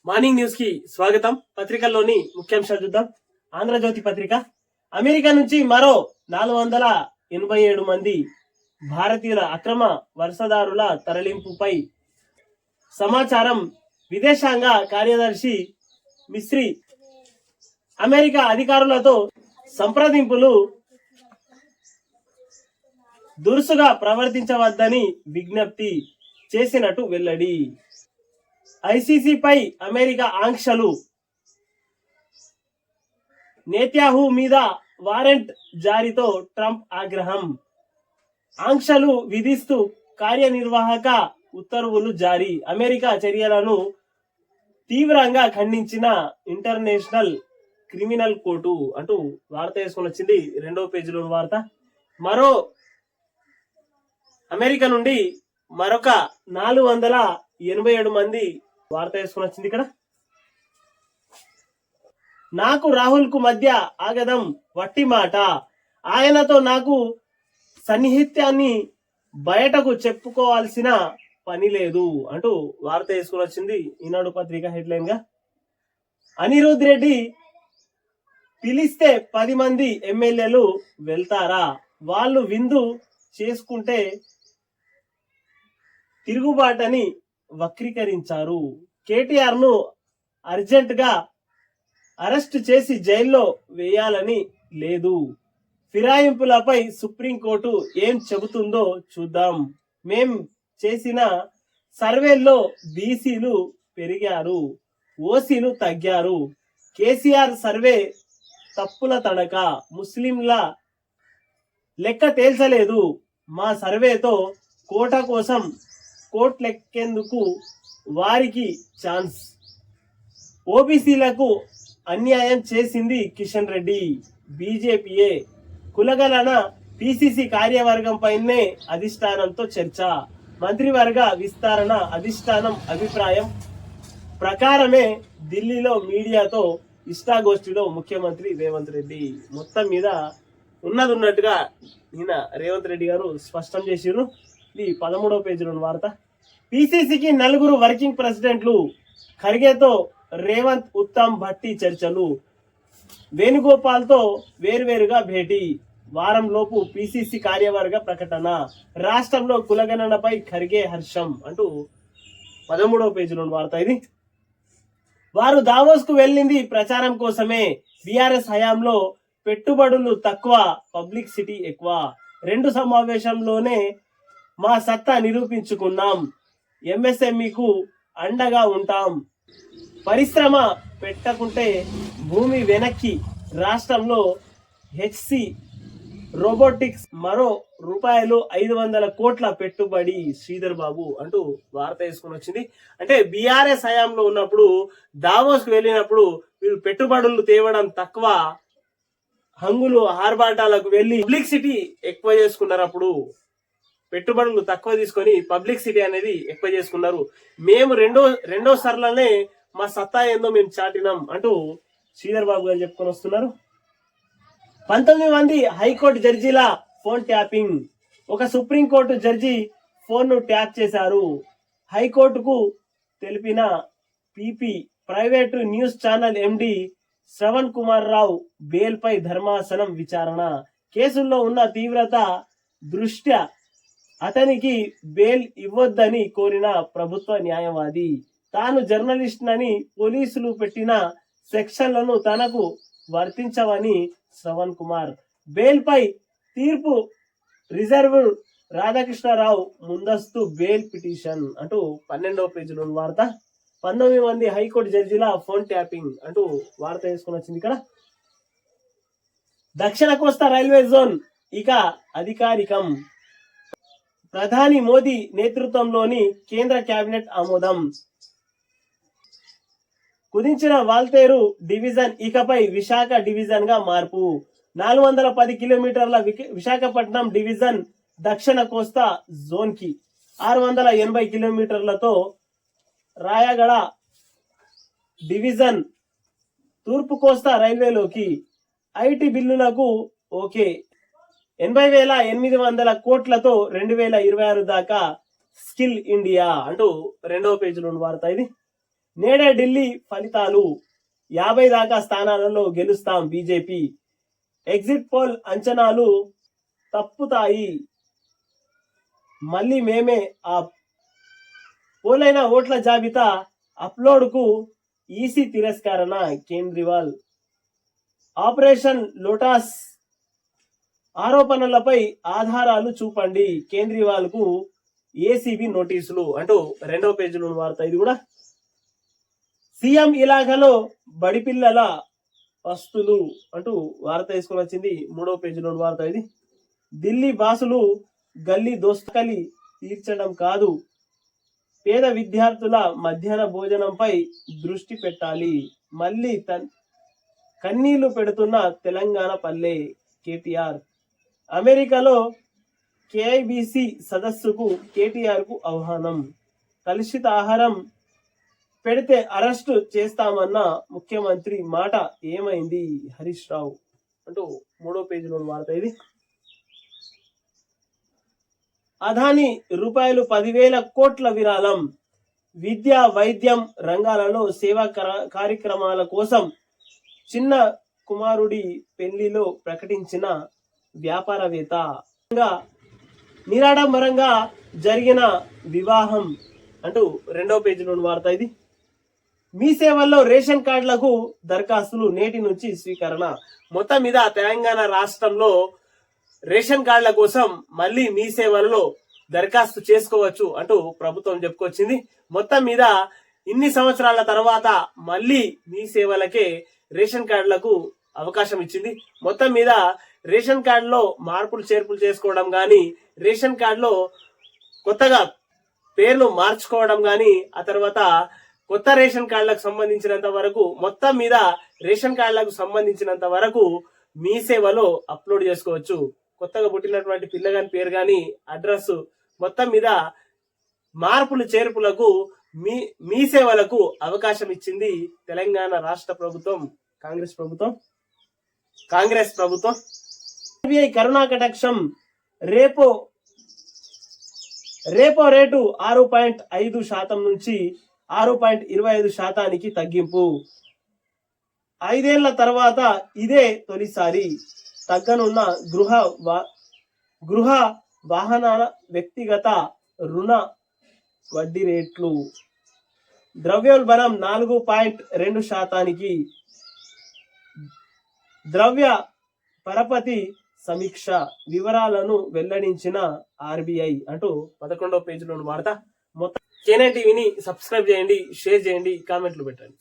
Morning news కి స్వాగతం. పత్రికల్లోని ముఖ్యాంశాలు చూద్దాం. ఆంధ్రజ్యోతి పత్రిక, అమెరికా నుంచి మరో 487 మంది భారతీయుల అక్రమ వలసదారుల తరలింపుపై సమాచారం. విదేశాంగ కార్యదర్శి మిస్రి అమెరికా అధికారులతో సంప్రదింపులు దురుసుగా ప్రవర్తించవద్దని విజ్ఞప్తి చేసినట్టు వెల్లడి. ఐసీసీపై అమెరికా ఆంక్షలు. నేత్యాహు మీద వారెంట్ జారీతో ట్రంప్ ఆగ్రహం. ఆంక్షలు విధిస్తూ కార్యనిర్వాహక ఉత్తర్వులు జారీ. అమెరికా చర్యలను తీవ్రంగా ఖండించిన ఇంటర్నేషనల్ క్రిమినల్ కోర్టు అంటూ వార్త వేసుకొని వచ్చింది. 2వ పేజీలోని వార్త. మరో అమెరికా నుండి మరొక 487 మంది వార్త వేసుకొని వచ్చింది ఇక్కడ. నాకు రాహుల్ కు మధ్య ఆగదం వట్టి మాట, ఆయనతో నాకు సన్నిహిత్యాన్ని బయటకు చెప్పుకోవాల్సిన పని లేదు అంటూ వార్త వేసుకొని వచ్చింది ఈనాడు పత్రిక హెడ్లైన్ గా. అనిరుద్ రెడ్డి పిలిస్తే 10 మంది ఎమ్మెల్యేలు వెళ్తారా, వాళ్ళు విందు చేసుకుంటే తిరుగుబాటని వక్రీకరించారు. కేటీఆర్ ను అర్జెంట్ గా అరెస్ట్ చేసి జైల్లో వేయాలని లేదు. ఫిరాయింపులపై సుప్రీంకోర్టు ఏం చెబుతుందో చూద్దాం. మేం చేసిన సర్వేల్లో బీసీలు పెరిగారు, ఓసీలు తగ్గారు. కేసీఆర్ సర్వే తప్పుల తడక, ముస్లింల లెక్క తేల్చలేదు. మా సర్వేతో కోట కోసం కోట్లెక్కేందుకు వారికి ఛాన్స్. ఓబీసీలకు అన్యాయం చేసింది కిషన్ రెడ్డి, బీజేపీయే. కులగణన పిసిసి కార్యవర్గం పైనే అధిష్టానంతో చర్చ. మంత్రివర్గ విస్తరణ అధిష్టానం అభిప్రాయం ప్రకారమే ఢిల్లీలో మీడియాతో ఇష్టాగోష్ఠిలో ముఖ్యమంత్రి రేవంత్ రెడ్డి. మొత్తం మీద ఉన్నట్టుగా ఈయన రేవంత్ రెడ్డి గారు స్పష్టం చేసిర్రు. ఇది 13వ పేజీలోని వార్త. పిసిసికి 4 వర్కింగ్ ప్రెసిడెంట్లు. ఖర్గేతో రేవంత్, ఉత్తమ్, భట్టి చర్చలు. వేణుగోపాల్ తో వేర్వేరుగా భేటీ. వారం లోపు పిసిసి కార్యవర్గ ప్రకటన. రాష్ట్రంలో కులగణనపై ఖర్గే హర్షం అంటూ 13వ పేజీలోని వార్త ఇది. వారు దావోస్ కు వెళ్ళింది ప్రచారం కోసమే. బీఆర్ఎస్ హయాంలో పెట్టుబడులు తక్కువ, పబ్లిసిటీ ఎక్కువ. 2 సమావేశంలోనే మా సత్తా నిరూపించుకున్నాం. ఎంఎస్ఎంఈకు అండగా ఉంటాం. పరిశ్రమ పెట్టకుంటే భూమి వెనక్కి. రాష్ట్రంలో హెచ్సి రోబోటిక్స్ మరో ₹500 కోట్ల పెట్టుబడి. శ్రీధర్ బాబు అంటూ వార్త వేసుకుని వచ్చింది. అంటే బీఆర్ఎస్ హయాంలో ఉన్నప్పుడు దావోస్ కు వెళ్ళినప్పుడు వీళ్ళు పెట్టుబడులు తేవడం తక్కువ, హంగులు ఆర్భాటాలకు వెళ్ళి పబ్లిసిటీ ఎక్కువ చేసుకున్నారు. అప్పుడు పెట్టుబడులు తక్కువ తీసుకొని పబ్లిసిటీ అనేది ఎక్కువ చేసుకున్నారు. మేము రెండో సార్లనే మా సత్తా ఏందో మేము చాటినాం అంటూ శ్రీధర్ బాబు గారు చెప్పుకొని వస్తున్నారు. 19 మంది హైకోర్టు జడ్జీల ఫోన్ ట్యాపింగ్. ఒక సుప్రీంకోర్టు జడ్జి ఫోన్ ను ట్యాప్ చేశారు. హైకోర్టుకు తెలిపిన PP. Private news channel MD Shravan Kumar Rao bail పై ధర్మాసనం విచారణ. కేసుల్లో ఉన్న తీవ్రత దృష్ట్యా అతనికి బెయిల్ ఇవ్వొద్దని కోరిన ప్రభుత్వ న్యాయవాది. తాను జర్నలిస్ట్ నని పోలీసులు పెట్టిన సెక్షన్లను తనకు వర్తించవని శ్రవణ్ కుమార్. బెయిల్ పై తీర్పు రిజర్వ్ రాధాకృష్ణరావు ముందస్తు బెయిల్ పిటిషన్ అంటూ 12వ పేజీలో వార్త. 19 మంది హైకోర్టు జడ్జిల ఫోన్ ట్యాపింగ్ అంటూ వార్త వేసుకొని వచ్చింది ఇక్కడ. దక్షిణ కోస్తా రైల్వే జోన్ ఇక అధికారికం. ప్రధాని మోదీ నేతృత్వంలోని కేంద్ర కేబినెట్ ఆమోదం. కుదించిన వాల్తేరు డివిజన్ ఇకపై విశాఖ డివిజన్ గా మార్పు. 410 కిలోమీటర్ల విశాఖపట్నం డివిజన్ దక్షిణ కోస్తా జోన్ కి, 680 కిలోమీటర్లతో రాయగడ డివిజన్ తూర్పు కోస్తా రైల్వేలోకి. ఐటీ బిల్లులకు ఓకే. 80,800 కోట్లతో 2026 దాకా స్కిల్ ఇండియా అంటూ 2వ పేజీలో వార్త ఇది. నేడే ఢిల్లీ ఫలితాలు 50 దాకా స్థానాలలో గెలుస్తాం బీజేపీ. ఎగ్జిట్ పోల్ అంచనాలు తప్పుతాయి, మళ్ళీ మేమే ఆ పోలైన ఓట్ల జాబితా అప్లోడ్కు ఈసీ తిరస్కరణ. కేజ్రీవాల్. ఆపరేషన్ లోటస్ ఆరోపణలపై ఆధారాలు చూపండి, కేజ్రీవాల్కు ఏసీబీ నోటీసులు అంటూ 2వ పేజీలో వార్త. ఇది కూడా సీఎం ఇలాకాలో బడిపిల్లల వస్తులు అంటూ వార్త తీసుకొని వచ్చింది 3వ పేజీలో వార్త. ఇది ఢిల్లీ బాసులు గల్లీ దోస్తకలి తీర్చడం కాదు, పేద విద్యార్థుల మధ్యాహ్న భోజనంపై దృష్టి పెట్టాలి, మళ్ళీ కన్నీళ్లు పెడుతున్న తెలంగాణ పల్లె. కేటీఆర్. అమెరికాలో కేఐబిసి సదస్సుకు కేటీఆర్ కు ఆహ్వానం. కలుషిత ఆహారం పెడితే అరెస్టు చేస్తామన్న ముఖ్యమంత్రి మాట ఏమైంది, హరీష్ రావు అంటూ 3వ పేజీలో వార్త. ఇది అదాని రూపాయలు 10,000 కోట్ల విరాళం. విద్య వైద్యం రంగాలలో సేవా కార్యక్రమాల కోసం చిన్న కుమారుడి పెళ్లిలో ప్రకటించిన వ్యాపారవేత్త. నిరాడంబరంగా జరిగిన వివాహం అంటూ 2వ పేజీలో వార్త. ఇది మీ సేవల్లో రేషన్ కార్డులకు దరఖాస్తులు నేటి నుంచి స్వీకరణ. మొత్తం మీద తెలంగాణ రాష్ట్రంలో రేషన్ కార్డుల కోసం మళ్ళీ మీ సేవలలో దరఖాస్తు చేసుకోవచ్చు అంటూ ప్రభుత్వం చెప్పుకొచ్చింది. మొత్తం మీద ఇన్ని సంవత్సరాల తర్వాత మళ్ళీ మీ సేవలకే రేషన్ కార్డులకు అవకాశం ఇచ్చింది. మొత్తం మీద రేషన్ కార్డులో మార్పులు చేర్పులు చేసుకోవడం గాని, రేషన్ కార్డులో కొత్తగా పేర్లు మార్చుకోవడం గాని, ఆ తర్వాత కొత్త రేషన్ కార్డులకు సంబంధించినంత వరకు, మొత్తం మీద రేషన్ కార్డులకు సంబంధించినంత వరకు మీ సేవలో అప్లోడ్ చేసుకోవచ్చు. కొత్తగా పుట్టినటువంటి పిల్లగాని పేరు గాని, అడ్రస్, మొత్తం మీద మార్పులు చేర్పులకు మీ సేవలకు అవకాశం ఇచ్చింది తెలంగాణ రాష్ట్ర ప్రభుత్వం, కాంగ్రెస్ ప్రభుత్వం. ఆర్బీఐ కరోనా కటాక్షం. రేపో రేటు 6.5% నుంచి 6.25% తగ్గింపు. 5 ఏళ్ల తర్వాత ఇదే తొలిసారి తగ్గనున్న గృహ వాహనాల వ్యక్తిగత రుణ వడ్డీ రేట్లు. ద్రవ్యోల్బణం 4.2%. ద్రవ్య పరపతి సమీక్ష వివరాలను వెల్లడించిన ఆర్బీఐ అంటూ 11వ పేజీలో వార్త. మొత్తం కేనే టీవీని సబ్స్క్రైబ్ చేయండి, షేర్ చేయండి, కామెంట్లు పెట్టండి.